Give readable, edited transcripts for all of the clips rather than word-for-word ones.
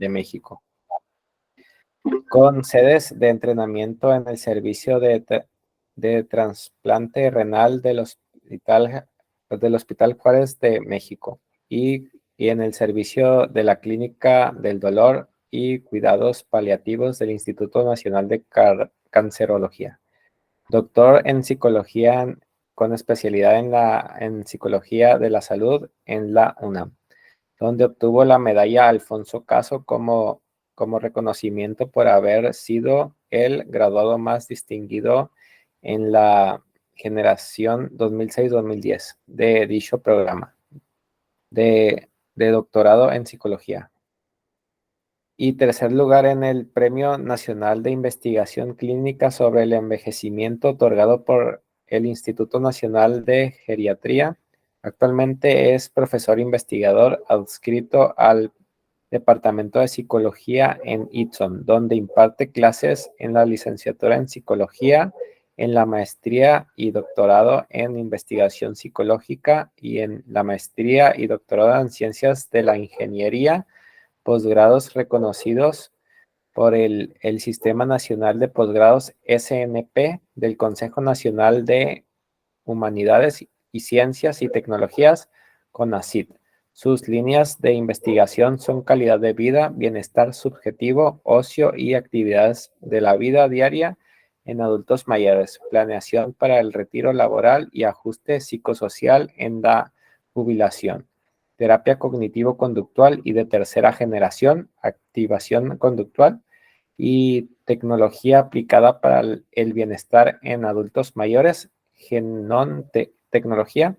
de México, con sedes de entrenamiento en el servicio de trasplante renal del Hospital Juárez de México y en el servicio de la Clínica del Dolor y Cuidados Paliativos del Instituto Nacional de Cancerología. Doctor en psicología con especialidad en psicología de la salud en la UNAM, donde obtuvo la medalla Alfonso Caso como reconocimiento por haber sido el graduado más distinguido en la generación 2006-2010 de dicho programa de doctorado en psicología. Y tercer lugar en el Premio Nacional de Investigación Clínica sobre el Envejecimiento otorgado por el Instituto Nacional de Geriatría. Actualmente es profesor investigador adscrito al Departamento de Psicología en ITSOM, donde imparte clases en la licenciatura en Psicología, en la maestría y doctorado en Investigación Psicológica y en la maestría y doctorado en Ciencias de la Ingeniería, posgrados reconocidos por el Sistema Nacional de Posgrados SNP del Consejo Nacional de Humanidades y Ciencias y Tecnologías, CONACYT. Sus líneas de investigación son calidad de vida, bienestar subjetivo, ocio y actividades de la vida diaria en adultos mayores, planeación para el retiro laboral y ajuste psicosocial en la jubilación, terapia cognitivo-conductual y de tercera generación, activación conductual y tecnología aplicada para el bienestar en adultos mayores, Genon Tecnología,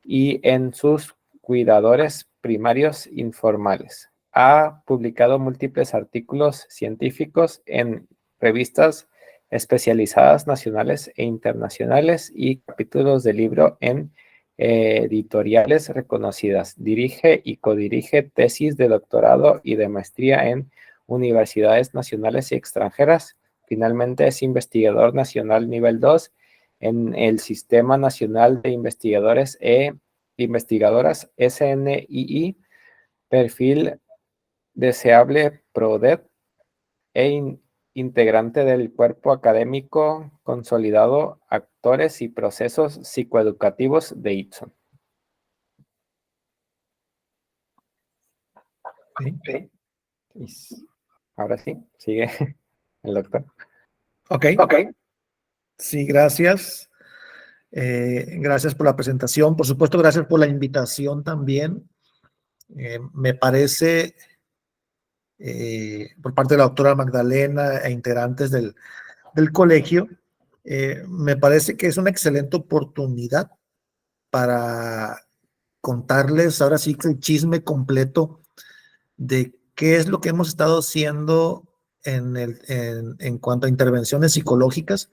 y en sus cuidadores primarios informales. Ha publicado múltiples artículos científicos en revistas especializadas nacionales e internacionales y capítulos de libro en editoriales reconocidas. Dirige y codirige tesis de doctorado y de maestría en universidades nacionales y extranjeras. Finalmente es investigador nacional nivel 2 en el Sistema Nacional de Investigadores Investigadoras SNII, perfil deseable PRODET integrante del cuerpo académico consolidado, actores y procesos psicoeducativos de ITSOM. Okay. Ahora sí, sigue el doctor. Ok. Sí, gracias. Gracias por la presentación. Por supuesto, gracias por la invitación también. Me parece, por parte de la doctora Magdalena e integrantes del colegio, me parece que es una excelente oportunidad para contarles ahora sí que el chisme completo de qué es lo que hemos estado haciendo en cuanto a intervenciones psicológicas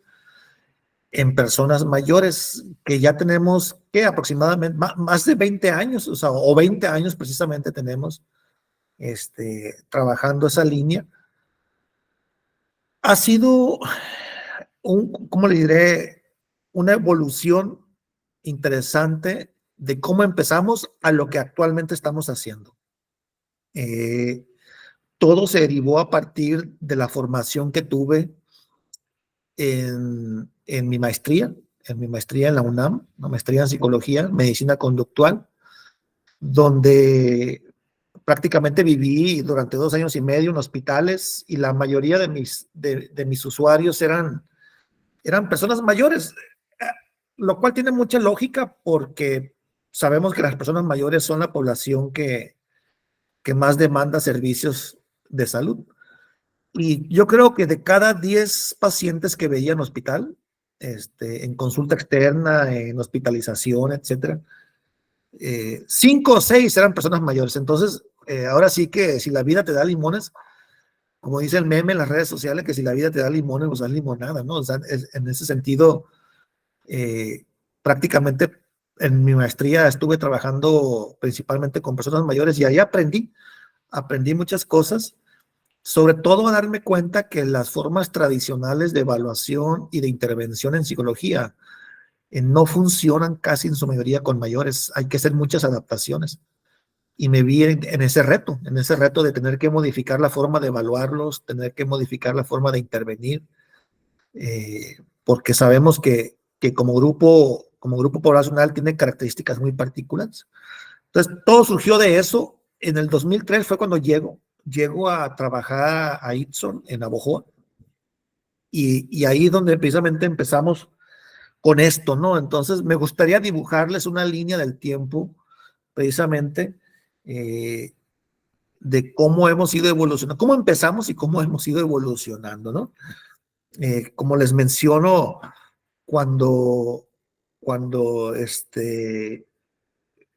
en personas mayores, que ya tenemos que aproximadamente más de 20 años, o sea, o 20 años precisamente tenemos trabajando esa línea. Ha sido ¿cómo le diré? Una evolución interesante de cómo empezamos a lo que actualmente estamos haciendo. Todo se derivó a partir de la formación que tuve en mi maestría en la UNAM, una maestría en psicología, medicina conductual, donde prácticamente viví durante 2 años y medio en hospitales y la mayoría de mis usuarios eran personas mayores, lo cual tiene mucha lógica porque sabemos que las personas mayores son la población que más demanda servicios de salud. Y yo creo que de cada 10 pacientes que veía en hospital, en consulta externa, en hospitalización, etcétera, 5 o 6 eran personas mayores. Entonces, ahora sí que si la vida te da limones, como dice el meme en las redes sociales, que si la vida te da limones, pues haz limonada, ¿no? O sea, en ese sentido, prácticamente en mi maestría estuve trabajando principalmente con personas mayores y ahí aprendí muchas cosas, sobre todo a darme cuenta que las formas tradicionales de evaluación y de intervención en psicología no funcionan casi en su mayoría con mayores. Hay que hacer muchas adaptaciones. y me vi en ese reto de tener que modificar la forma de evaluarlos, tener que modificar la forma de intervenir, porque sabemos que como grupo poblacional tiene características muy particulares. Entonces, todo surgió de eso. En el 2003 fue cuando llego a trabajar a Itson en Navojoa, y ahí donde precisamente empezamos con esto, ¿no? Entonces, me gustaría dibujarles una línea del tiempo, precisamente, de cómo hemos ido evolucionando, cómo empezamos y cómo hemos ido evolucionando, ¿no? Como les menciono, cuando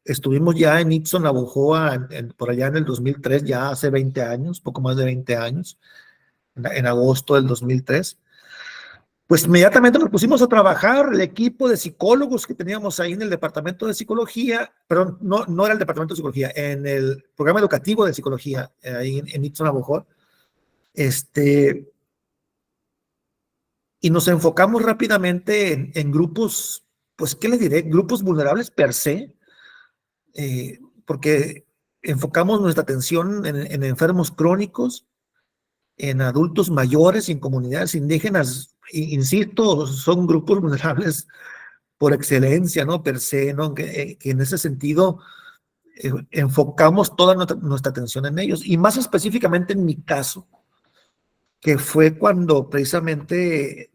estuvimos ya en Itson, Navojoa, por allá en el 2003, ya hace 20 años, poco más de 20 años, en agosto del 2003, pues inmediatamente nos pusimos a trabajar, el equipo de psicólogos que teníamos ahí en el departamento de psicología, pero no era el departamento de psicología, en el programa educativo de psicología, ahí en Itson, Navojoa, y nos enfocamos rápidamente en grupos, pues, ¿qué les diré? Grupos vulnerables per se, porque enfocamos nuestra atención en enfermos crónicos, en adultos mayores y en comunidades indígenas. Insisto, son grupos vulnerables por excelencia, ¿no? Per se, ¿no? Que en ese sentido enfocamos toda nuestra atención en ellos. Y más específicamente en mi caso, que fue cuando precisamente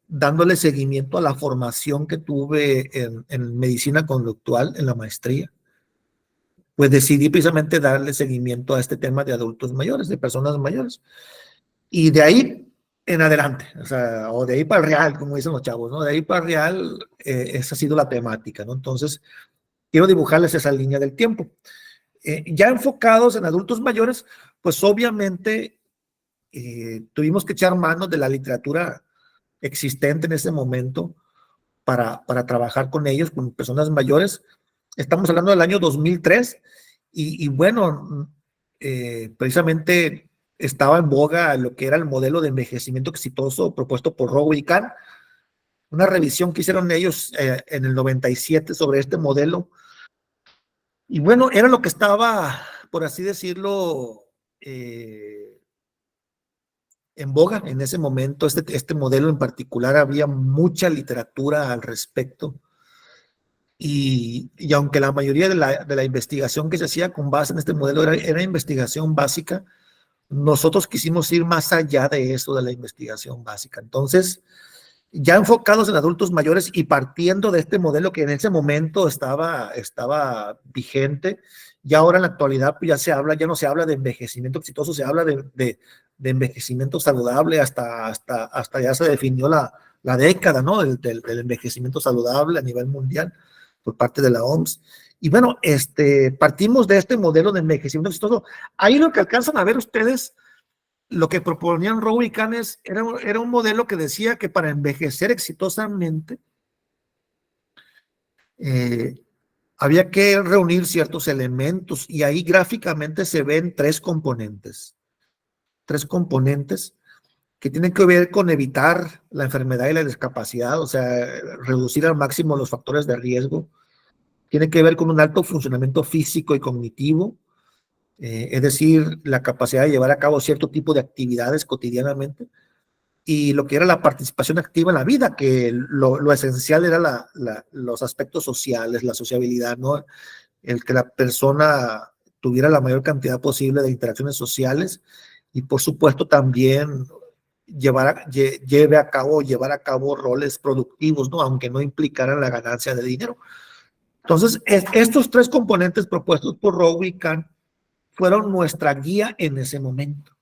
dándole seguimiento a la formación que tuve en medicina conductual, en la maestría, pues decidí precisamente darle seguimiento a este tema de adultos mayores, de personas mayores. Y de ahí en adelante, o sea, o de ahí para el real, como dicen los chavos, ¿no? De ahí para el real, esa ha sido la temática, ¿no? Entonces, quiero dibujarles esa línea del tiempo. Ya enfocados en adultos mayores, pues obviamente tuvimos que echar mano de la literatura existente en ese momento para trabajar con ellos, con personas mayores. Estamos hablando del año 2003 y bueno, precisamente estaba en boga lo que era el modelo de envejecimiento exitoso propuesto por Rowe y Kahn, una revisión que hicieron ellos en el 97 sobre este modelo. Y bueno, era lo que estaba, por así decirlo, en boga en ese momento. Este modelo en particular, había mucha literatura al respecto. Y aunque la mayoría de la investigación que se hacía con base en este modelo era investigación básica, nosotros quisimos ir más allá de eso, de la investigación básica. Entonces, ya enfocados en adultos mayores y partiendo de este modelo que en ese momento estaba vigente, ya ahora en la actualidad pues ya no se habla de envejecimiento exitoso, se habla de envejecimiento saludable, hasta ya se definió la década, ¿no? del envejecimiento saludable a nivel mundial por parte de la OMS. Y bueno, partimos de este modelo de envejecimiento exitoso. Ahí lo que alcanzan a ver ustedes, lo que proponían Rowe y Kahn era un modelo que decía que para envejecer exitosamente había que reunir ciertos elementos, y ahí gráficamente se ven tres componentes que tienen que ver con evitar la enfermedad y la discapacidad, o sea, reducir al máximo los factores de riesgo. Tiene que ver con un alto funcionamiento físico y cognitivo, es decir, la capacidad de llevar a cabo cierto tipo de actividades cotidianamente, y lo que era la participación activa en la vida, que lo esencial era los aspectos sociales, la sociabilidad, ¿no? El que la persona tuviera la mayor cantidad posible de interacciones sociales, y por supuesto también llevar a cabo roles productivos, ¿no? Aunque no implicaran la ganancia de dinero. Entonces, estos tres componentes propuestos por Rowe y Kahn fueron nuestra guía en ese momento.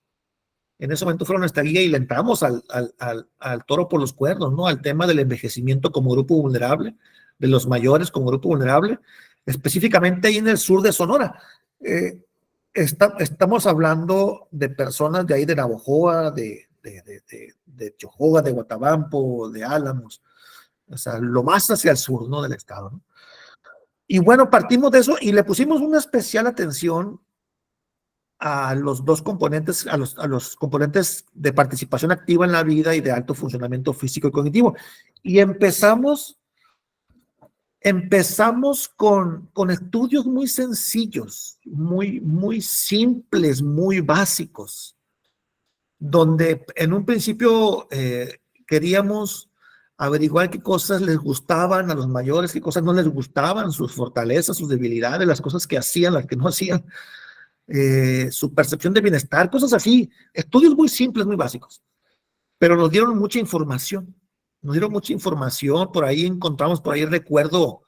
En ese momento fueron nuestra guía y le entramos al toro por los cuernos, ¿no? Al tema del envejecimiento como grupo vulnerable, de los mayores como grupo vulnerable, específicamente ahí en el sur de Sonora. Estamos hablando de personas de ahí de Navojoa, de Chojoa, de Guatabampo, de Álamos, o sea, lo más hacia el sur, ¿no? Del estado, ¿no? Y bueno, partimos de eso y le pusimos una especial atención a los dos componentes, a los componentes de participación activa en la vida y de alto funcionamiento físico y cognitivo. Y empezamos Empezamos con estudios muy sencillos, muy simples, muy básicos, donde en un principio queríamos averiguar qué cosas les gustaban a los mayores, qué cosas no les gustaban, sus fortalezas, sus debilidades, las cosas que hacían, las que no hacían, su percepción de bienestar, cosas así, estudios muy simples, muy básicos, pero nos dieron mucha información, por ahí encontramos, por ahí recuerdo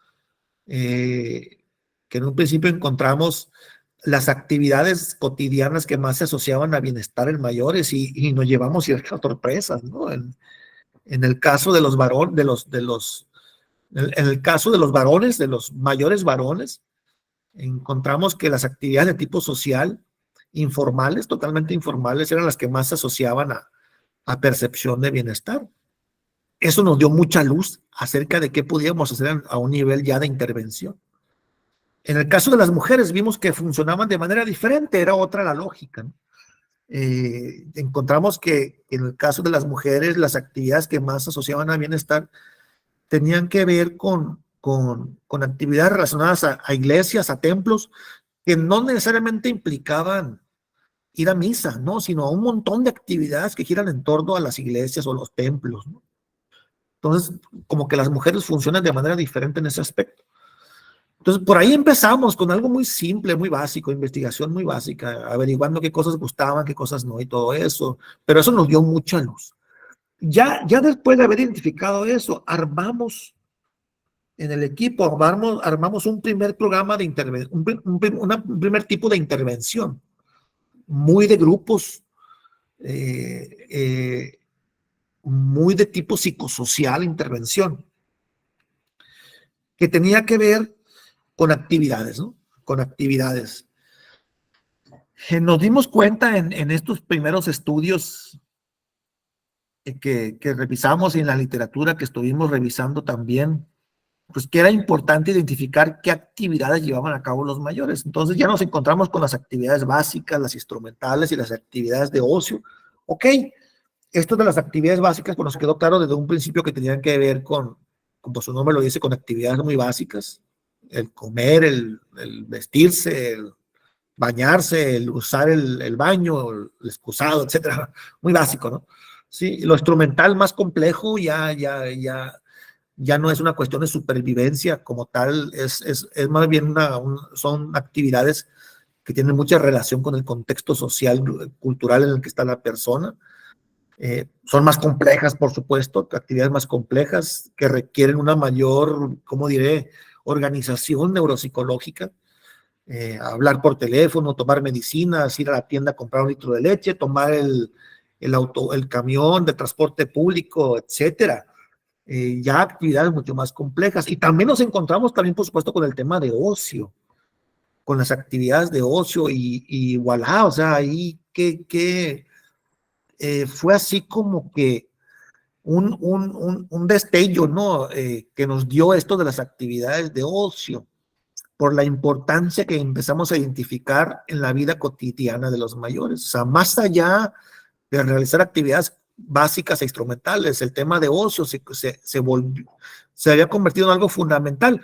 que en un principio encontramos las actividades cotidianas que más se asociaban a bienestar en mayores y nos llevamos ciertas sorpresas, ¿no? En el caso de los varones, en el caso de los varones, de los mayores varones, encontramos que las actividades de tipo social, informales, totalmente informales, eran las que más se asociaban a percepción de bienestar. Eso nos dio mucha luz acerca de qué podíamos hacer a un nivel ya de intervención. En el caso de las mujeres vimos que funcionaban de manera diferente, era otra la lógica, ¿no? Encontramos que en el caso de las mujeres las actividades que más asociaban a bienestar tenían que ver con actividades relacionadas a iglesias, a templos, que no necesariamente implicaban ir a misa, ¿no? Sino a un montón de actividades que giran en torno a las iglesias o los templos, ¿no? Entonces, como que las mujeres funcionan de manera diferente en ese aspecto. Entonces, por ahí empezamos con algo muy simple, muy básico, investigación muy básica, averiguando qué cosas gustaban, qué cosas no y todo eso. Pero eso nos dio mucha luz. Ya después de haber identificado eso, armamos en el equipo, armamos un primer programa de intervención, un primer tipo de intervención, muy de grupos, muy de tipo psicosocial, intervención, que tenía que ver con actividades, ¿no? Con actividades. Nos dimos cuenta en estos primeros estudios que revisamos y en la literatura que estuvimos revisando también, pues que era importante identificar qué actividades llevaban a cabo los mayores. Entonces ya nos encontramos con las actividades básicas, las instrumentales y las actividades de ocio. Ok, esto de las actividades básicas, pues nos quedó claro desde un principio que tenían que ver como su nombre lo dice, con actividades muy básicas, el comer, el vestirse, el bañarse, el usar el baño, el excusado, etcétera, muy básico, ¿no? Sí, lo instrumental más complejo ya no es una cuestión de supervivencia como tal, es más bien son actividades que tienen mucha relación con el contexto social, cultural en el que está la persona. Son más complejas, por supuesto, actividades más complejas que requieren una mayor, ¿cómo diré?, organización neuropsicológica. Hablar por teléfono, tomar medicinas, ir a la tienda a comprar un litro de leche, tomar el camión de transporte público, etcétera. Ya actividades mucho más complejas. Y también nos encontramos también, por supuesto, con el tema de ocio, con las actividades de ocio y voilà, o sea, ahí que fue así como que un destello, ¿no? Que nos dio esto de las actividades de ocio, por la importancia que empezamos a identificar en la vida cotidiana de los mayores. O sea, más allá de realizar actividades básicas e instrumentales, el tema de ocio se había convertido en algo fundamental.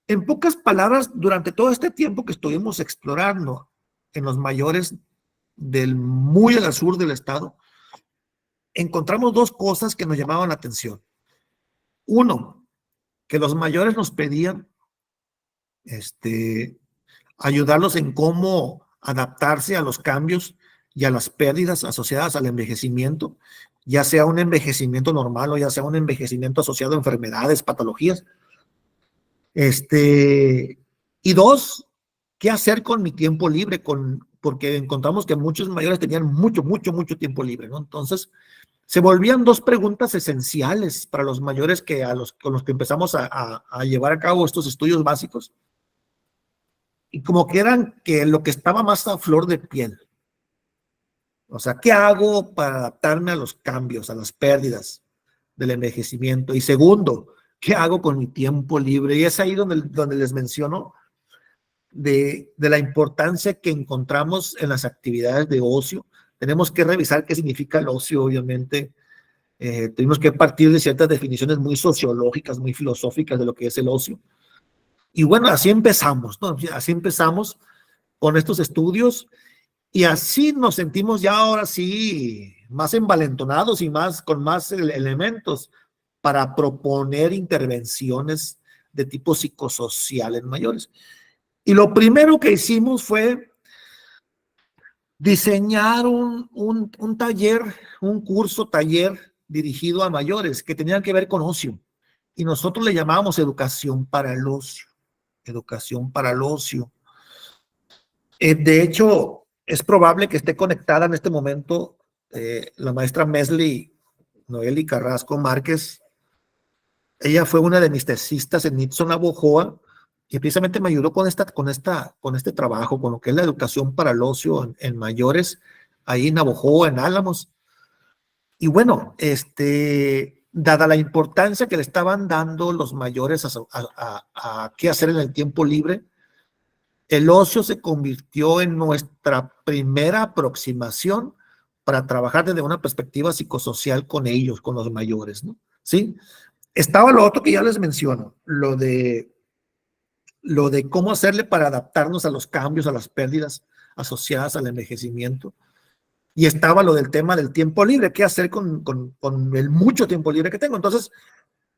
En pocas palabras, durante todo este tiempo que estuvimos explorando en los mayores muy al sur del estado, encontramos dos cosas que nos llamaban la atención. Uno, que los mayores nos pedían ayudarlos en cómo adaptarse a los cambios y a las pérdidas asociadas al envejecimiento, ya sea un envejecimiento normal o ya sea un envejecimiento asociado a enfermedades, patologías. Y dos, ¿qué hacer con mi tiempo libre? Porque encontramos que muchos mayores tenían mucho tiempo libre, ¿no? Entonces, se volvían dos preguntas esenciales para los mayores con los que empezamos a llevar a cabo estos estudios básicos. Y como que eran lo que estaba más a flor de piel. O sea, ¿qué hago para adaptarme a los cambios, a las pérdidas del envejecimiento? Y segundo, ¿qué hago con mi tiempo libre? Y es ahí donde les menciono de la importancia que encontramos en las actividades de ocio. Tenemos que revisar qué significa el ocio, obviamente. Tuvimos que partir de ciertas definiciones muy sociológicas, muy filosóficas de lo que es el ocio. Y bueno, así empezamos, ¿no? Así empezamos con estos estudios y así nos sentimos ya ahora sí más envalentonados y más con más elementos para proponer intervenciones de tipo psicosocial en mayores. Y lo primero que hicimos fue diseñar un taller, un curso taller dirigido a mayores que tenían que ver con ocio. Y nosotros le llamábamos educación para el ocio. Educación para el ocio. De hecho, es probable que esté conectada en este momento la maestra Mesli Noeli Carrasco Márquez. Ella fue una de mis tesistas en Nixon, Navojoa, y precisamente me ayudó con este trabajo, con lo que es la educación para el ocio en mayores, ahí en Navojoa, en Álamos. Y bueno, dada la importancia que le estaban dando los mayores a qué hacer en el tiempo libre, el ocio se convirtió en nuestra primera aproximación para trabajar desde una perspectiva psicosocial con ellos, con los mayores, ¿no? ¿Sí? Estaba lo otro que ya les menciono, lo de cómo hacerle para adaptarnos a los cambios, a las pérdidas asociadas al envejecimiento. Y estaba lo del tema del tiempo libre, qué hacer con el mucho tiempo libre que tengo. Entonces,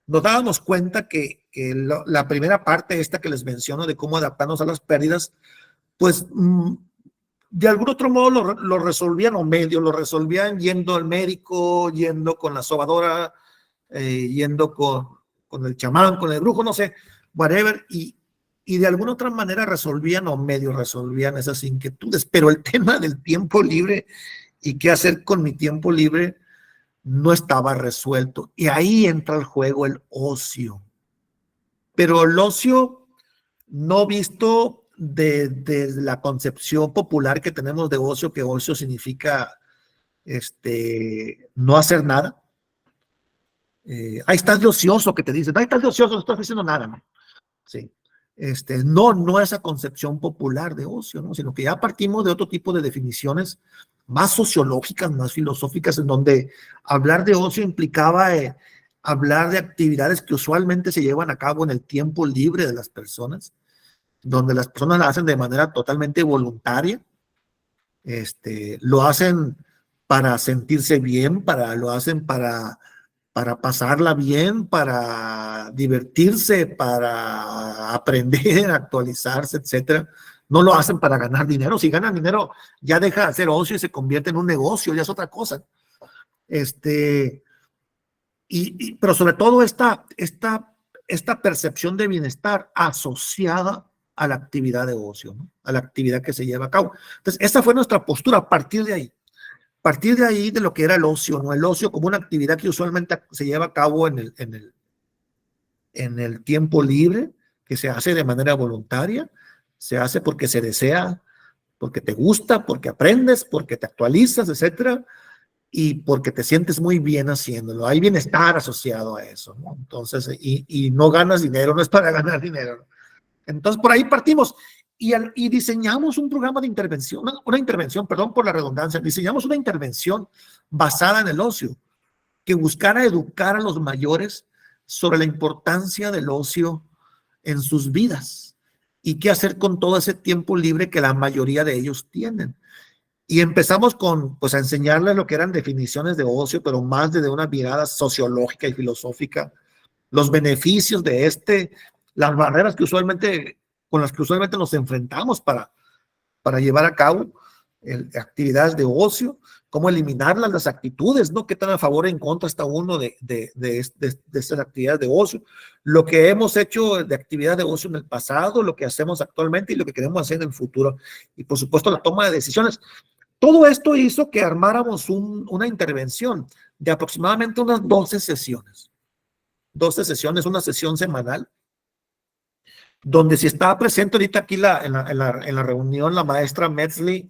nos dábamos cuenta que la primera parte esta que les menciono de cómo adaptarnos a las pérdidas, pues de algún otro modo lo resolvían o medio, lo resolvían yendo al médico, yendo con la sobadora, yendo con el chamán, con el brujo, no sé, whatever, y de alguna otra manera resolvían o medio resolvían esas inquietudes, pero el tema del tiempo libre y qué hacer con mi tiempo libre no estaba resuelto. Y ahí entra el juego el ocio. Pero el ocio no visto de la concepción popular que tenemos de ocio, que ocio significa no hacer nada. Ahí estás de ocioso, que te dicen, ahí estás de ocioso, no estás haciendo nada, ¿no? Sí. No esa concepción popular de ocio, ¿no? Sino que ya partimos de otro tipo de definiciones más sociológicas, más filosóficas, en donde hablar de ocio implicaba hablar de actividades que usualmente se llevan a cabo en el tiempo libre de las personas, donde las personas la hacen de manera totalmente voluntaria, lo hacen para sentirse bien, lo hacen para pasarla bien, para divertirse, para aprender, actualizarse, etcétera. No lo hacen para ganar dinero. Si ganan dinero, ya deja de ser ocio y se convierte en un negocio, ya es otra cosa. Pero sobre todo esta percepción de bienestar asociada a la actividad de ocio, ¿no? A la actividad que se lleva a cabo. Entonces, esa fue nuestra postura a partir de ahí. A partir de ahí de lo que era el ocio, ¿no? El ocio como una actividad que usualmente se lleva a cabo en el tiempo libre, que se hace de manera voluntaria, se hace porque se desea, porque te gusta, porque aprendes, porque te actualizas, etcétera, y porque te sientes muy bien haciéndolo. Hay bienestar asociado a eso, ¿no? Entonces, y no ganas dinero, no es para ganar dinero, ¿no? Entonces, por ahí partimos y diseñamos un programa de intervención, una intervención, perdón por la redundancia, diseñamos una intervención basada en el ocio, que buscara educar a los mayores sobre la importancia del ocio en sus vidas y qué hacer con todo ese tiempo libre que la mayoría de ellos tienen. Y empezamos pues, a enseñarles lo que eran definiciones de ocio, pero más desde una mirada sociológica y filosófica, los beneficios de las barreras con las que usualmente nos enfrentamos para llevar a cabo actividades de ocio, cómo eliminarlas, las actitudes, ¿no? Qué tan a favor o en contra está uno de estas actividades de ocio, lo que hemos hecho de actividad de ocio en el pasado, lo que hacemos actualmente y lo que queremos hacer en el futuro. Y por supuesto la toma de decisiones. Todo esto hizo que armáramos una intervención de aproximadamente unas 12 sesiones. 12 sesiones, una sesión semanal, donde si estaba presente ahorita aquí en la reunión la maestra Metzli,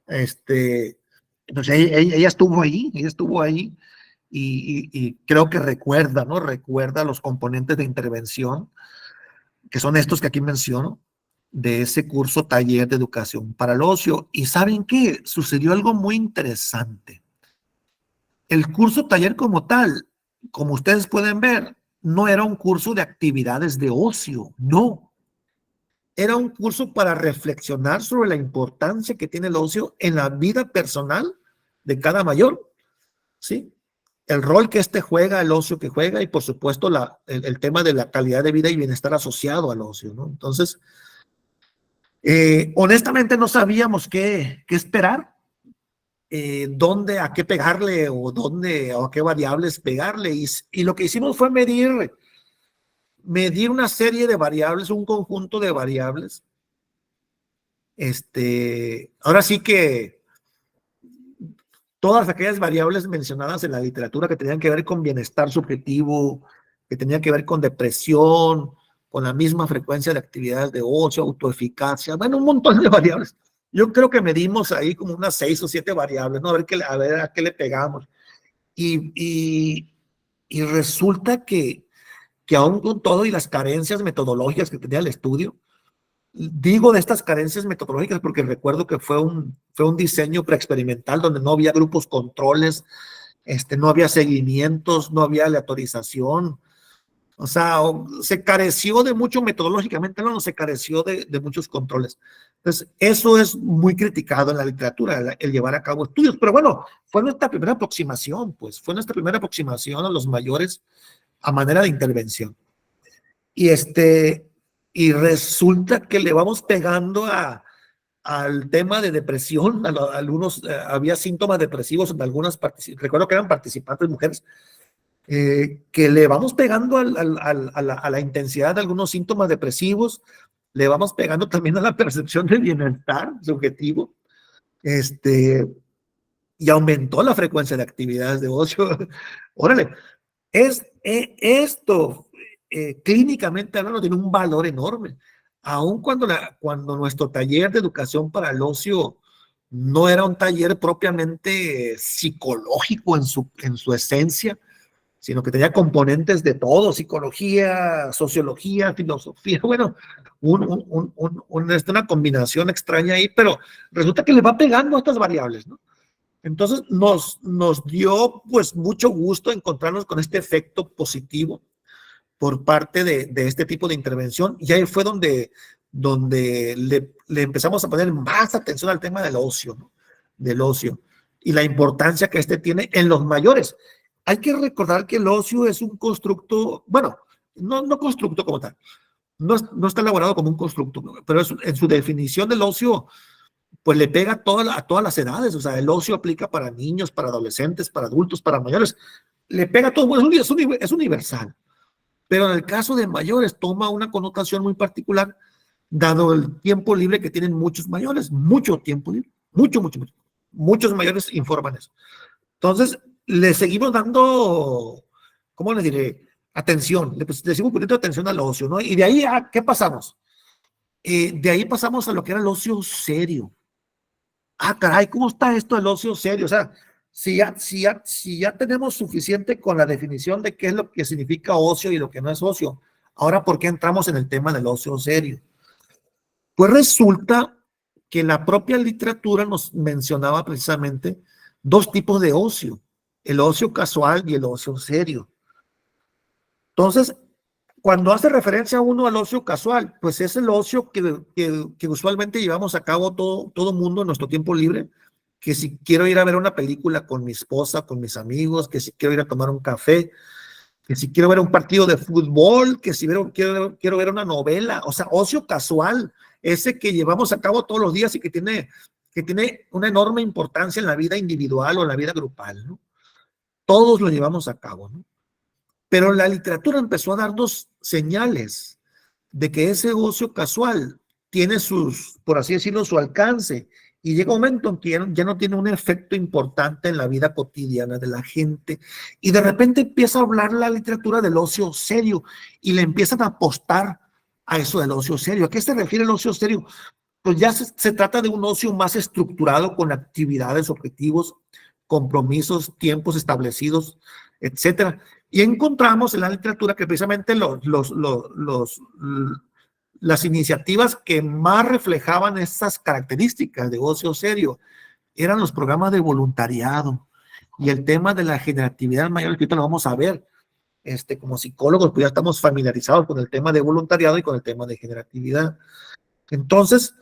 pues ella estuvo ahí y creo que recuerda, ¿no? Recuerda los componentes de intervención, que son estos que aquí menciono, de ese curso taller de educación para el ocio. ¿Y saben qué? Sucedió algo muy interesante. el curso taller como tal, como ustedes pueden ver, no era un curso de actividades de ocio, no. Era un curso para reflexionar sobre la importancia que tiene el ocio en la vida personal de cada mayor, ¿sí? El rol que juega, el ocio que juega y por supuesto el tema de la calidad de vida y bienestar asociado al ocio, ¿no? Entonces, honestamente no sabíamos qué esperar, dónde, a qué pegarle o dónde o a qué variables pegarle y lo que hicimos fue medir una serie de variables, un conjunto de variables. Ahora sí que todas aquellas variables mencionadas en la literatura que tenían que ver con bienestar subjetivo, que tenían que ver con depresión, con la misma frecuencia de actividades de ocio, autoeficacia, bueno, un montón de variables. Yo creo que medimos ahí como unas 6 o 7 variables, ¿no? A ver a qué le pegamos. Y resulta que aún con todo y las carencias metodológicas que tenía el estudio, digo de estas carencias metodológicas porque recuerdo que fue un diseño preexperimental donde no había grupos controles, no había seguimientos, no había aleatorización. O sea, se careció de mucho metodológicamente, no, se careció de muchos controles. Entonces, eso es muy criticado en la literatura, el llevar a cabo estudios. Pero bueno, fue nuestra primera aproximación, pues, fue nuestra primera aproximación a los mayores a manera de intervención. Y resulta que le vamos pegando al tema de depresión, algunos, había síntomas depresivos en algunas participantes, recuerdo que eran participantes mujeres, que le vamos pegando a la intensidad de algunos síntomas depresivos, le vamos pegando también a la percepción de bienestar subjetivo, y aumentó la frecuencia de actividades de ocio. Órale, esto clínicamente hablando tiene un valor enorme, aun cuando nuestro taller de educación para el ocio no era un taller propiamente psicológico en su esencia, sino que tenía componentes de todo, psicología, sociología, filosofía, bueno, una combinación extraña ahí, pero resulta que le va pegando a estas variables, ¿no? Entonces nos dio pues mucho gusto encontrarnos con este efecto positivo por parte de este tipo de intervención, y ahí fue donde le empezamos a poner más atención al tema del ocio, ¿no? Del ocio y la importancia que tiene en los mayores. Hay que recordar que el ocio es un constructo, bueno, no constructo como tal, no está elaborado como un constructo, pero en su definición del ocio, pues le pega a todas las edades. O sea, el ocio aplica para niños, para adolescentes, para adultos, para mayores, le pega a todo, es universal. Pero en el caso de mayores toma una connotación muy particular, dado el tiempo libre que tienen muchos mayores, mucho tiempo libre, mucho. Muchos mayores informan eso. Entonces, le seguimos dando, ¿cómo les diré? Atención, le seguimos poniendo atención al ocio, ¿no? Y de ahí, ¿a qué pasamos? De ahí pasamos a lo que era el ocio serio. Caray, ¿cómo está esto del ocio serio? O sea, si ya tenemos suficiente con la definición de qué es lo que significa ocio y lo que no es ocio, ahora, ¿por qué entramos en el tema del ocio serio? Pues resulta que la propia literatura nos mencionaba precisamente dos tipos de ocio, el ocio casual y el ocio serio. Entonces, cuando hace referencia uno al ocio casual, pues es el ocio que usualmente llevamos a cabo todo mundo en nuestro tiempo libre, que si quiero ir a ver una película con mi esposa, con mis amigos, que si quiero ir a tomar un café, que si quiero ver un partido de fútbol, que si quiero ver una novela, o sea, ocio casual, ese que llevamos a cabo todos los días y que tiene una enorme importancia en la vida individual o en la vida grupal, ¿no? Todos lo llevamos a cabo, ¿no? Pero la literatura empezó a darnos señales de que ese ocio casual tiene por así decirlo, su alcance, y llega un momento en que ya no tiene un efecto importante en la vida cotidiana de la gente, y de repente empieza a hablar la literatura del ocio serio, y le empiezan a apostar a eso del ocio serio. ¿A qué se refiere el ocio serio? Pues ya se trata de un ocio más estructurado, con actividades, objetivos, compromisos, tiempos establecidos, etcétera. Y encontramos en la literatura que precisamente las iniciativas que más reflejaban estas características de ocio serio eran los programas de voluntariado, y el tema de la generatividad mayor, que ahorita lo vamos a ver. Como psicólogos, pues ya estamos familiarizados con el tema de voluntariado y con el tema de generatividad. Entonces,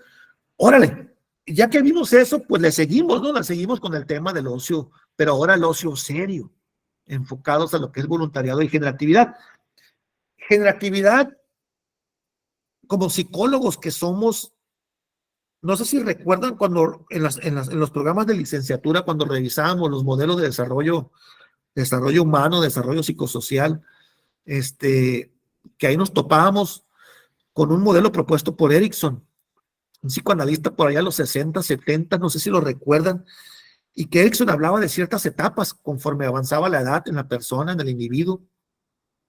órale, ya que vimos eso, pues le seguimos, ¿no? Le seguimos con el tema del ocio, pero ahora el ocio serio, enfocados a lo que es voluntariado y generatividad. Generatividad, como psicólogos que somos, no sé si recuerdan cuando en los programas de licenciatura, cuando revisábamos los modelos de desarrollo humano, desarrollo psicosocial, que ahí nos topábamos con un modelo propuesto por Erickson, un psicoanalista por allá en los 60, 70, no sé si lo recuerdan, y que Erickson hablaba de ciertas etapas conforme avanzaba la edad en la persona, en el individuo,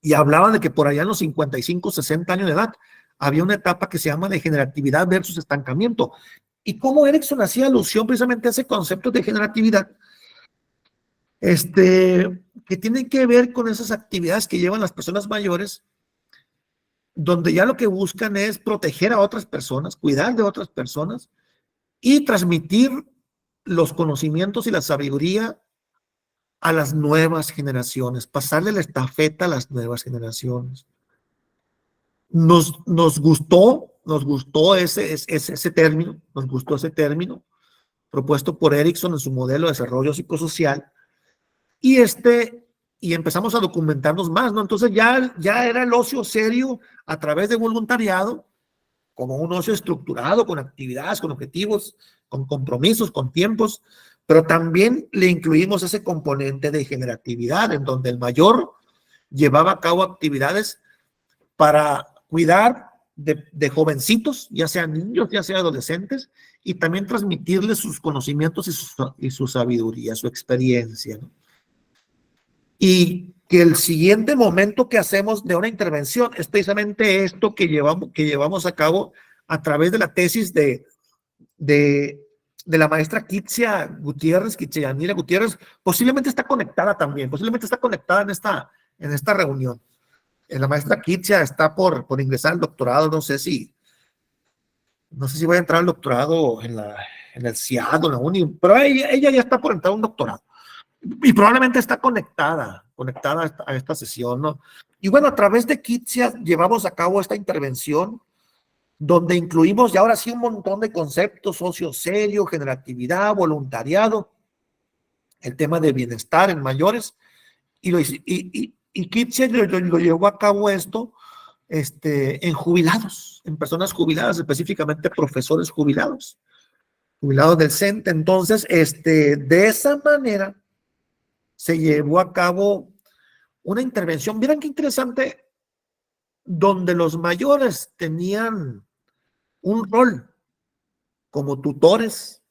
y hablaba de que por allá en los 55, 60 años de edad había una etapa que se llama de generatividad versus estancamiento. Y cómo Erickson hacía alusión precisamente a ese concepto de generatividad, que tienen que ver con esas actividades que llevan las personas mayores, donde ya lo que buscan es proteger a otras personas, cuidar de otras personas y transmitir los conocimientos y la sabiduría a las nuevas generaciones, pasarle la estafeta a las nuevas generaciones. Nos gustó ese término, nos gustó ese término propuesto por Erickson en su modelo de desarrollo psicosocial, y empezamos a documentarnos más, ¿no? Entonces ya era el ocio serio a través de voluntariado, como un ocio estructurado, con actividades, con objetivos, con compromisos, con tiempos, pero también le incluimos ese componente de generatividad, en donde el mayor llevaba a cabo actividades para cuidar de jovencitos, ya sean niños, ya sean adolescentes, y también transmitirles sus conocimientos y su sabiduría, su experiencia, ¿no? Y que el siguiente momento que hacemos de una intervención es precisamente esto que llevamos a cabo a través de la tesis de la maestra Kitsia Gutiérrez, Yanira Gutiérrez. Posiblemente está conectada también, posiblemente está conectada en esta reunión. La maestra Kitsia está por ingresar al doctorado, no sé si va a entrar al doctorado en el CIAD o en la UNI, pero ella ya está por entrar a un doctorado. Y probablemente está conectada a esta sesión, ¿no? Y bueno, a través de Kitsia llevamos a cabo esta intervención donde incluimos ya ahora sí un montón de conceptos: socio serio, generatividad, voluntariado, el tema de bienestar en mayores, y Kitsia lo llevó a cabo esto en jubilados, en personas jubiladas, específicamente profesores jubilados del CENTE. Entonces, de esa manera se llevó a cabo una intervención, miren qué interesante, donde los mayores tenían un rol como tutores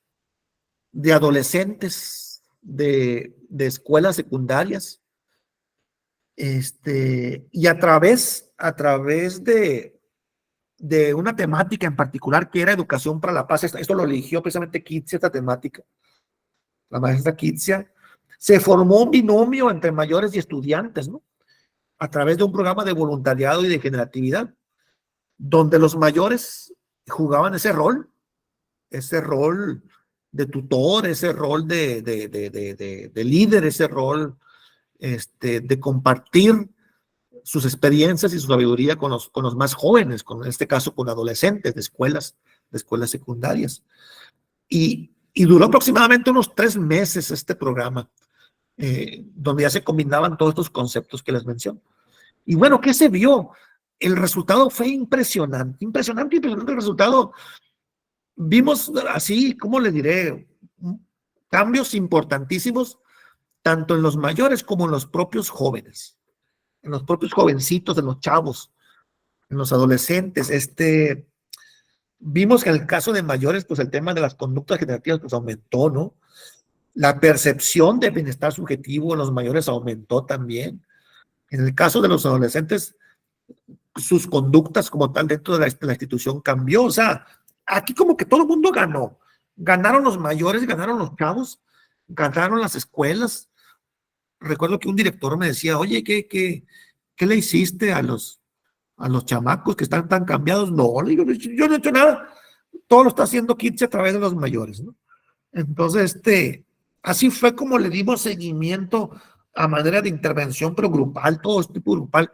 de adolescentes de escuelas secundarias, y a través de una temática en particular que era educación para la paz. Esto lo eligió precisamente Kitsia, esta temática, la maestra Kitsia. Se formó un binomio entre mayores y estudiantes, ¿no? A través de un programa de voluntariado y de generatividad, donde los mayores jugaban ese rol de tutor, ese rol de líder, ese rol de compartir sus experiencias y su sabiduría con los más jóvenes, en este caso con adolescentes de escuelas secundarias. Y duró aproximadamente unos 3 meses este programa, donde ya se combinaban todos estos conceptos que les menciono. Y bueno, ¿qué se vio? El resultado fue impresionante el resultado. Vimos así, ¿cómo le diré? Cambios importantísimos, tanto en los mayores como en los propios jóvenes, en los propios jovencitos, en los chavos, en los adolescentes. Vimos que en el caso de mayores, pues el tema de las conductas generativas pues aumentó, ¿no? La percepción de bienestar subjetivo en los mayores aumentó también. En el caso de los adolescentes, sus conductas como tal dentro de la institución cambió. O sea, aquí como que todo el mundo ganó. Ganaron los mayores, ganaron los chavos, ganaron las escuelas. Recuerdo que un director me decía, oye, ¿qué le hiciste a los chamacos que están tan cambiados? No, le digo, yo no he hecho nada. Todo lo está haciendo Kitsia a través de los mayores, ¿no? Entonces, Así fue como le dimos seguimiento a manera de intervención, pero grupal, todo este tipo grupal.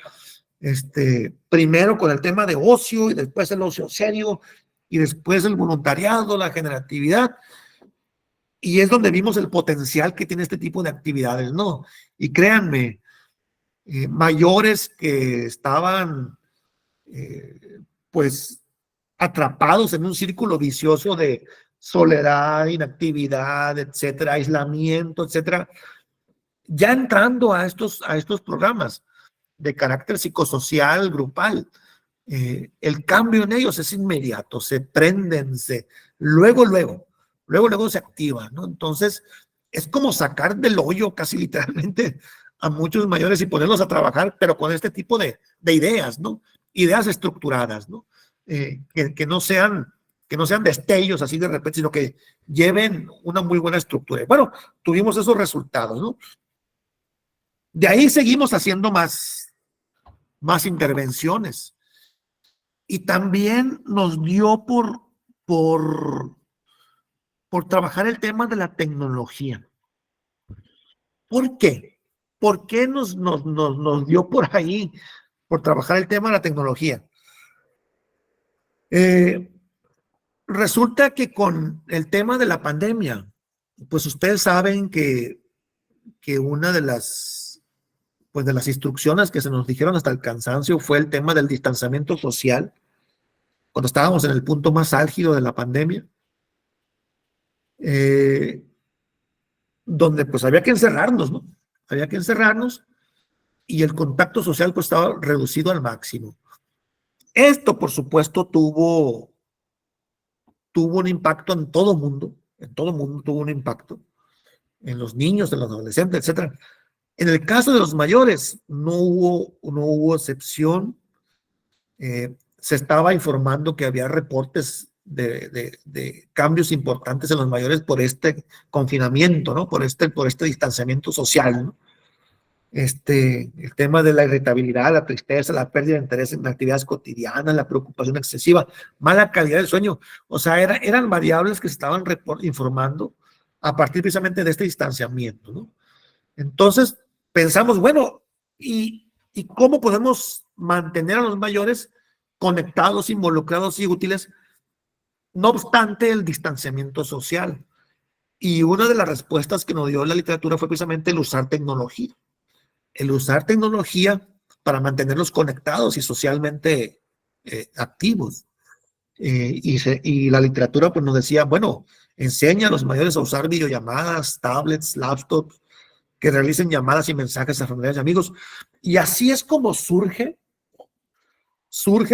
Primero con el tema de ocio y después el ocio serio y después el voluntariado, la generatividad. Y es donde vimos el potencial que tiene este tipo de actividades, ¿no? Y créanme, mayores que estaban, pues, atrapados en un círculo vicioso de soledad, inactividad, etcétera, aislamiento, etcétera, ya entrando a estos programas de carácter psicosocial, grupal, el cambio en ellos es inmediato, se prenden, luego se activa, ¿no? Entonces, es como sacar del hoyo casi literalmente a muchos mayores y ponerlos a trabajar, pero con este tipo de ideas, ¿no? Ideas estructuradas, ¿no? Que no sean destellos así de repente, sino que lleven una muy buena estructura. Bueno, tuvimos esos resultados, ¿no? De ahí seguimos haciendo más intervenciones. Y también nos dio por trabajar el tema de la tecnología. ¿Por qué? ¿Por qué nos dio por ahí, por trabajar el tema de la tecnología? Resulta que con el tema de la pandemia, pues ustedes saben que una de las instrucciones que se nos dijeron hasta el cansancio fue el tema del distanciamiento social, cuando estábamos en el punto más álgido de la pandemia, donde pues había que encerrarnos, ¿no? Había que encerrarnos y el contacto social pues estaba reducido al máximo. Esto, por supuesto, tuvo un impacto en todo mundo tuvo un impacto, en los niños, en los adolescentes, etcétera. En el caso de los mayores, no hubo excepción. Se estaba informando que había reportes de cambios importantes en los mayores por este confinamiento, ¿no? Por este distanciamiento social, ¿no? El tema de la irritabilidad, la tristeza, la pérdida de interés en actividades cotidianas, la preocupación excesiva, mala calidad del sueño. O sea, eran variables que se estaban informando a partir precisamente de este distanciamiento, ¿no? Entonces, pensamos, bueno, ¿y cómo podemos mantener a los mayores conectados, involucrados y útiles, no obstante el distanciamiento social? Y una de las respuestas que nos dio la literatura fue precisamente el usar tecnología. El usar tecnología para mantenerlos conectados y socialmente activos. Y la literatura pues nos decía, bueno, enseña a los mayores a usar videollamadas, tablets, laptops, que realicen llamadas y mensajes a familiares y amigos. Y así es como surge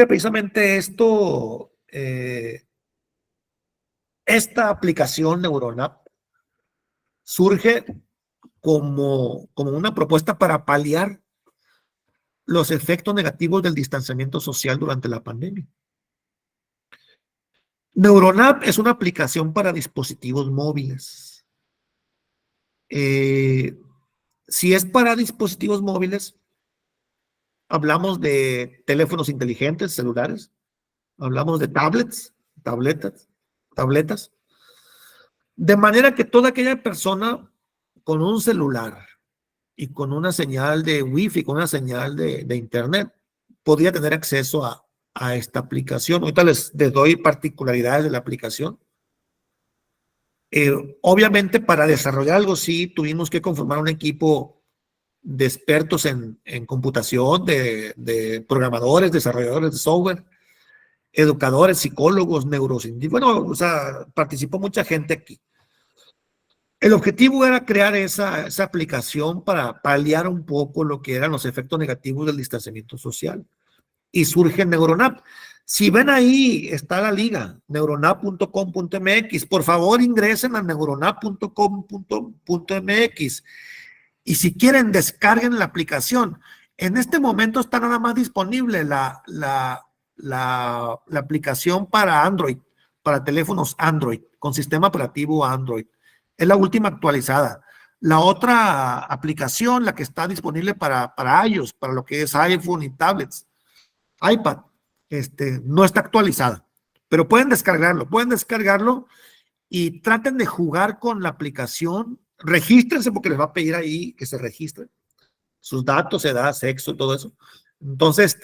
precisamente esta aplicación NeuronApp, surge como una propuesta para paliar los efectos negativos del distanciamiento social durante la pandemia. NeuronApp es una aplicación para dispositivos móviles. Si es para dispositivos móviles, hablamos de teléfonos inteligentes, celulares, hablamos de tabletas, de manera que toda aquella persona con un celular y con una señal de Wi-Fi, con una señal de Internet, podría tener acceso a esta aplicación. Ahorita les doy particularidades de la aplicación. Obviamente, para desarrollar algo sí, tuvimos que conformar un equipo de expertos en computación, de programadores, desarrolladores de software, educadores, psicólogos, neurocientíficos. Bueno, o sea, participó mucha gente aquí. El objetivo era crear esa aplicación para paliar un poco lo que eran los efectos negativos del distanciamiento social. Y surge NeuronApp. Si ven ahí, está la liga, neuronap.com.mx. Por favor, ingresen a neuronap.com.mx. Y si quieren, descarguen la aplicación. En este momento está nada más disponible la aplicación para Android, para teléfonos Android, con sistema operativo Android. Es la última actualizada. La otra aplicación, la que está disponible para iOS, para lo que es iPhone y tablets, iPad, no está actualizada. Pero pueden descargarlo y traten de jugar con la aplicación regístrense porque les va a pedir ahí que se registren. Sus datos, edad, sexo, todo eso. Entonces,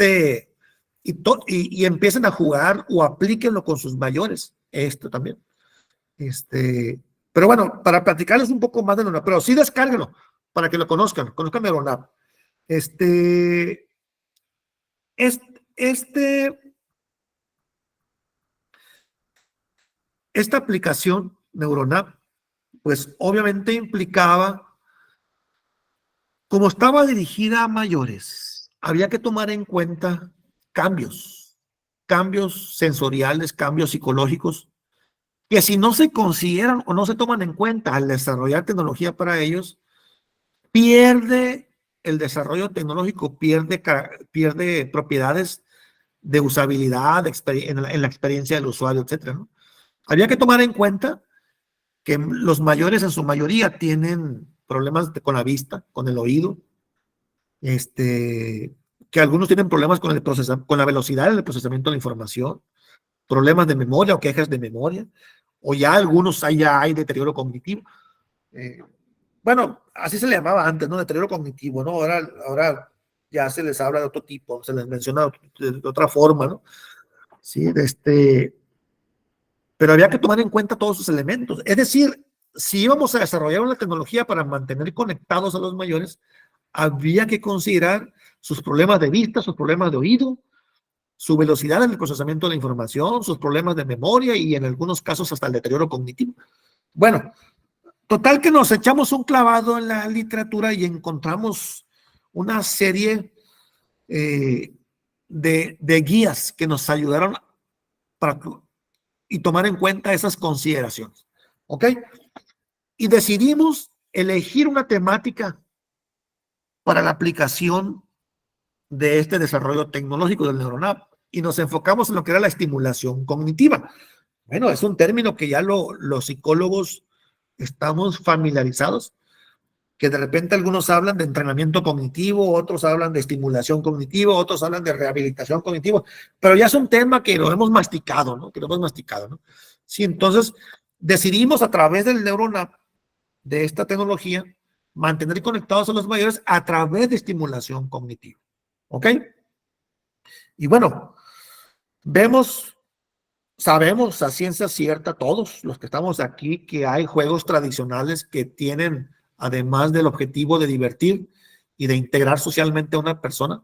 y empiecen a jugar o aplíquenlo con sus mayores. Esto también. Pero bueno, para platicarles un poco más de Neuronap, pero sí descárguenlo para que lo conozcan Neuronap. Esta aplicación Neuronap, pues obviamente implicaba, como estaba dirigida a mayores, había que tomar en cuenta cambios sensoriales, cambios psicológicos, que si no se consideran o no se toman en cuenta al desarrollar tecnología para ellos, pierde el desarrollo tecnológico, pierde propiedades de usabilidad, en la experiencia del usuario, etcétera, ¿no? Había que tomar en cuenta que los mayores en su mayoría tienen problemas con la vista, con el oído, que algunos tienen problemas con la velocidad del procesamiento de la información, problemas de memoria o quejas de memoria, o ya algunos ya hay deterioro cognitivo. Bueno, así se le llamaba antes, ¿no? Deterioro cognitivo, ¿no? Ahora ya se les habla de otro tipo, se les menciona de otra forma, ¿no? Sí, pero había que tomar en cuenta todos esos elementos. Es decir, si íbamos a desarrollar una tecnología para mantener conectados a los mayores, había que considerar sus problemas de vista, sus problemas de oído, su velocidad en el procesamiento de la información, sus problemas de memoria y en algunos casos hasta el deterioro cognitivo. Bueno, total que nos echamos un clavado en la literatura y encontramos una serie de guías que nos ayudaron y tomar en cuenta esas consideraciones. ¿Ok? Y decidimos elegir una temática para la aplicación de este desarrollo tecnológico del Neuronap y nos enfocamos en lo que era la estimulación cognitiva. Bueno, es un término que ya los psicólogos estamos familiarizados, que de repente algunos hablan de entrenamiento cognitivo, otros hablan de estimulación cognitiva, otros hablan de rehabilitación cognitiva, pero ya es un tema que lo hemos masticado, ¿no? ¿no? Sí, entonces decidimos a través del Neuronap, de esta tecnología, mantener conectados a los mayores a través de estimulación cognitiva. ¿Ok? Y bueno, sabemos a ciencia cierta todos los que estamos aquí que hay juegos tradicionales que tienen, además del objetivo de divertir y de integrar socialmente a una persona,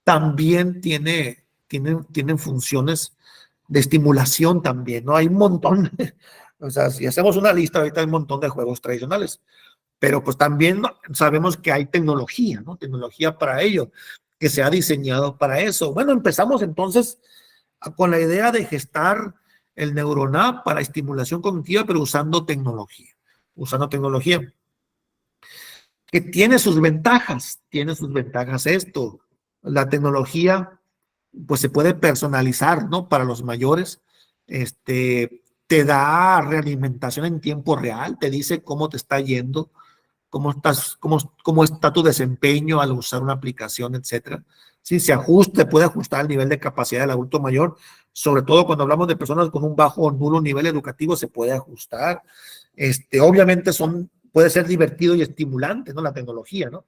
también tienen funciones de estimulación también, ¿no? Hay un montón, o sea, si hacemos una lista, ahorita hay un montón de juegos tradicionales, pero pues también sabemos que hay tecnología, ¿no? Tecnología para ello, que se ha diseñado para eso. Bueno, empezamos entonces con la idea de gestar el Neuronap para estimulación cognitiva, pero usando tecnología, que tiene sus ventajas esto. La tecnología, pues se puede personalizar, ¿no? Para los mayores, te da realimentación en tiempo real, te dice cómo te está yendo, cómo está tu desempeño al usar una aplicación, etcétera. Sí, puede ajustar al nivel de capacidad del adulto mayor, sobre todo cuando hablamos de personas con un bajo o nulo nivel educativo, se puede ajustar. Obviamente puede ser divertido y estimulante, ¿no? La tecnología, ¿no?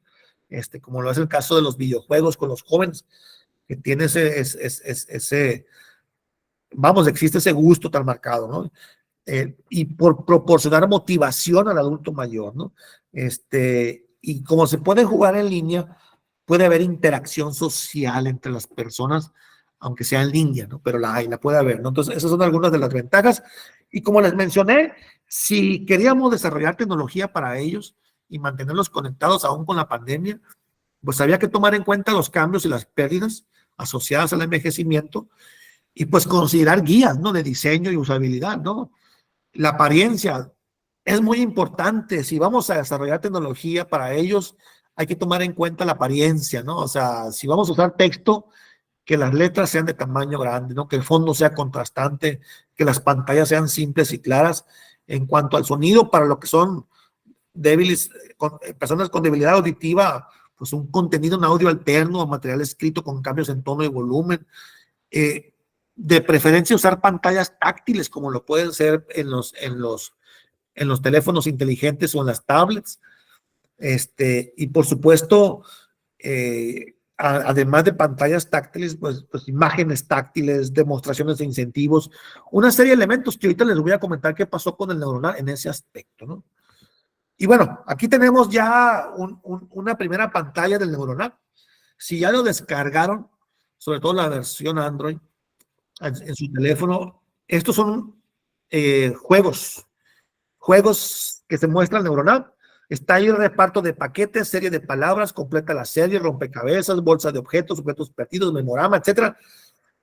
Como lo es el caso de los videojuegos con los jóvenes, que tiene existe ese gusto tan marcado, ¿no? Y por proporcionar motivación al adulto mayor, ¿no? Y como se puede jugar en línea, puede haber interacción social entre las personas, aunque sea en línea, ¿no? Pero la puede haber, ¿no? Entonces, esas son algunas de las ventajas. Y como les mencioné, si queríamos desarrollar tecnología para ellos y mantenerlos conectados aún con la pandemia, pues había que tomar en cuenta los cambios y las pérdidas asociadas al envejecimiento y pues considerar guías, ¿no? De diseño y usabilidad, ¿no? La apariencia es muy importante. Si vamos a desarrollar tecnología para ellos, hay que tomar en cuenta la apariencia, ¿no? O sea, si vamos a usar texto, que las letras sean de tamaño grande, ¿no? Que el fondo sea contrastante, que las pantallas sean simples y claras. En cuanto al sonido, para lo que son débiles, personas con debilidad auditiva, pues un contenido en audio alterno o material escrito con cambios en tono y volumen. De preferencia usar pantallas táctiles como lo pueden ser en los en los teléfonos inteligentes o en las tablets. Y por supuesto, además de pantallas táctiles, pues imágenes táctiles, demostraciones de incentivos, una serie de elementos que ahorita les voy a comentar qué pasó con el neuronal en ese aspecto, ¿no? Y bueno, aquí tenemos ya una primera pantalla del neuronal. Si ya lo descargaron, sobre todo la versión Android, en su teléfono, estos son juegos que se muestran neuronal. Está ahí el reparto de paquetes, serie de palabras, completa la serie, rompecabezas, bolsa de objetos, objetos perdidos, memorama, etcétera.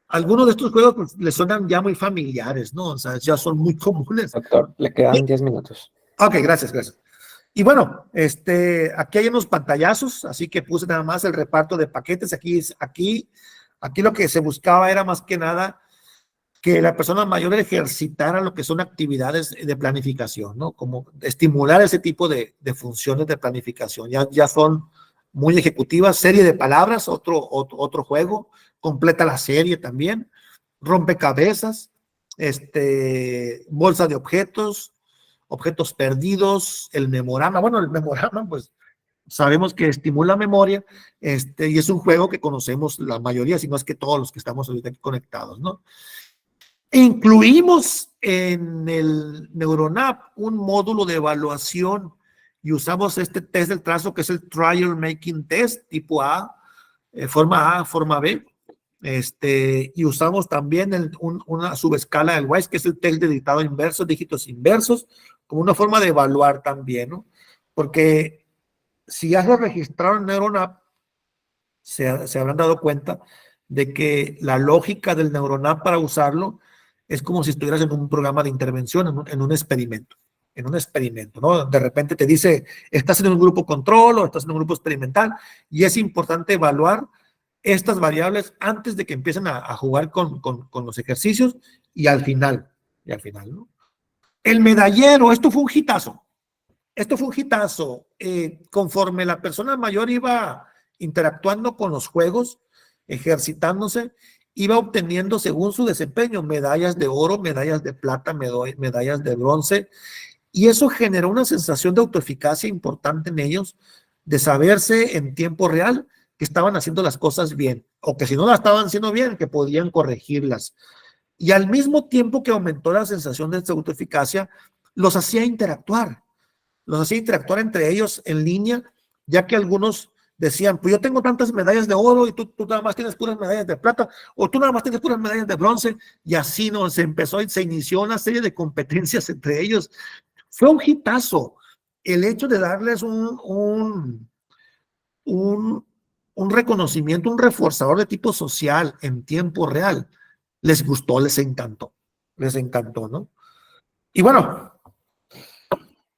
Algunos de estos juegos pues, les suenan ya muy familiares, ¿no? O sea, ya son muy comunes. Doctor, le quedan 10 minutos. Ok, gracias. Y bueno, aquí hay unos pantallazos, así que puse nada más el reparto de paquetes. Aquí lo que se buscaba era más que nada que la persona mayor ejercitara lo que son actividades de planificación, ¿no? Como estimular ese tipo de funciones de planificación. Ya son muy ejecutivas. Serie de palabras, otro juego. Completa la serie también. Rompecabezas, bolsa de objetos perdidos, el memorama. Bueno, el memorama, pues sabemos que estimula memoria, y es un juego que conocemos la mayoría, si no es que todos los que estamos ahorita aquí conectados, ¿no? Incluimos en el NeuronApp un módulo de evaluación y usamos este test del trazo que es el Trial Making Test tipo A, forma B. Y usamos también una subescala del WISE, que es el test de dictado inverso, dígitos inversos, como una forma de evaluar también, ¿no? Porque si ya se registraron en NeuronApp, se habrán dado cuenta de que la lógica del NeuronApp para usarlo es como si estuvieras en un programa de intervención, en un experimento, ¿no? De repente te dice, estás en un grupo control o estás en un grupo experimental, y es importante evaluar estas variables antes de que empiecen a jugar con los ejercicios y al final, ¿no? El medallero, esto fue un hitazo. Conforme la persona mayor iba interactuando con los juegos, ejercitándose, iba obteniendo según su desempeño medallas de oro, medallas de plata, medallas de bronce, y eso generó una sensación de autoeficacia importante en ellos, de saberse en tiempo real que estaban haciendo las cosas bien, o que si no las estaban haciendo bien, que podían corregirlas. Y al mismo tiempo que aumentó la sensación de autoeficacia, los hacía interactuar entre ellos en línea, ya que algunos decían, pues yo tengo tantas medallas de oro y tú nada más tienes puras medallas de plata, o tú nada más tienes puras medallas de bronce, y así se inició una serie de competencias entre ellos. Fue un hitazo el hecho de darles un reconocimiento, un reforzador de tipo social en tiempo real. Les gustó, les encantó, ¿no? Y bueno,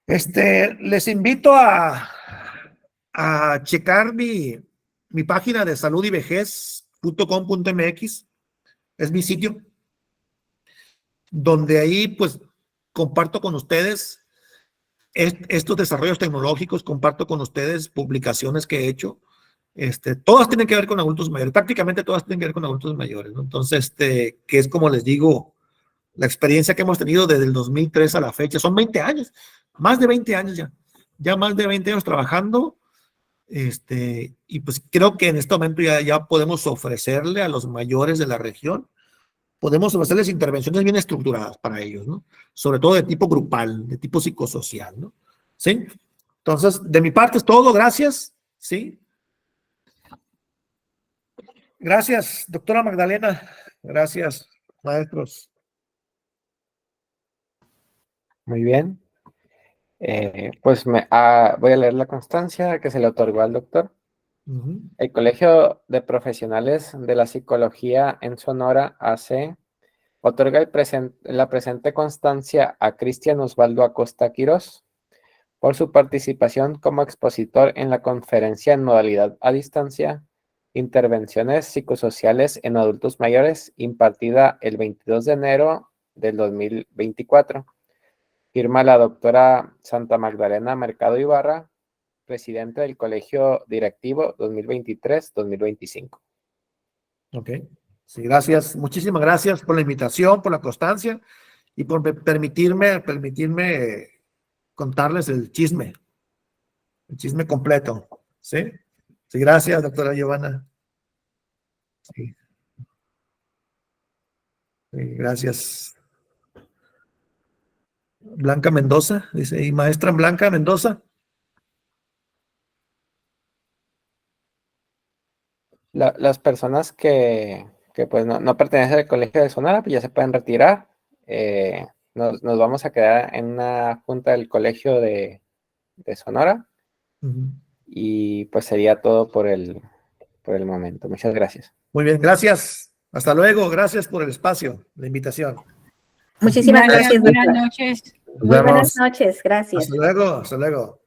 les invito a checar mi página de saludivejez.com.mx, es mi sitio, donde ahí pues comparto con ustedes estos desarrollos tecnológicos, comparto con ustedes publicaciones que he hecho. Todas tienen que ver con adultos mayores, prácticamente todas tienen que ver con adultos mayores, ¿no? Entonces, que es como les digo, la experiencia que hemos tenido desde el 2003 a la fecha, son 20 años, más de 20 años ya más de 20 años trabajando, y pues creo que en este momento ya podemos ofrecerle a los mayores de la región, podemos ofrecerles intervenciones bien estructuradas para ellos, ¿no? Sobre todo de tipo grupal, de tipo psicosocial, ¿no? ¿Sí? Entonces, de mi parte es todo, gracias, ¿sí? Gracias, doctora Magdalena, gracias, maestros. Muy bien. Pues voy a leer la constancia que se le otorgó al doctor. El Colegio de Profesionales de la Psicología en Sonora, AC, otorga la presente constancia a Cristian Osvaldo Acosta Quirós por su participación como expositor en la conferencia en modalidad a distancia, Intervenciones psicosociales en adultos mayores, impartida el 22 de enero del 2024. Firma la doctora Santa Magdalena Mercado Ibarra, presidente del Colegio Directivo 2023-2025. Ok, sí, gracias, muchísimas gracias por la invitación, por la constancia y por permitirme contarles el chisme completo. ¿Sí? Sí, gracias, doctora Giovanna. Sí. Sí, gracias. Blanca Mendoza, dice, ¿y maestra Blanca Mendoza? Las personas que pues no pertenecen al Colegio de Sonora, pues ya se pueden retirar. Nos vamos a quedar en una junta del Colegio de Sonora. Y pues sería todo por el momento. Muchas gracias. Muy bien, gracias. Hasta luego. Gracias por el espacio, la invitación. Muchísimas gracias, Buenas doctor. noches. Muy buenas noches, gracias. Hasta luego, hasta luego.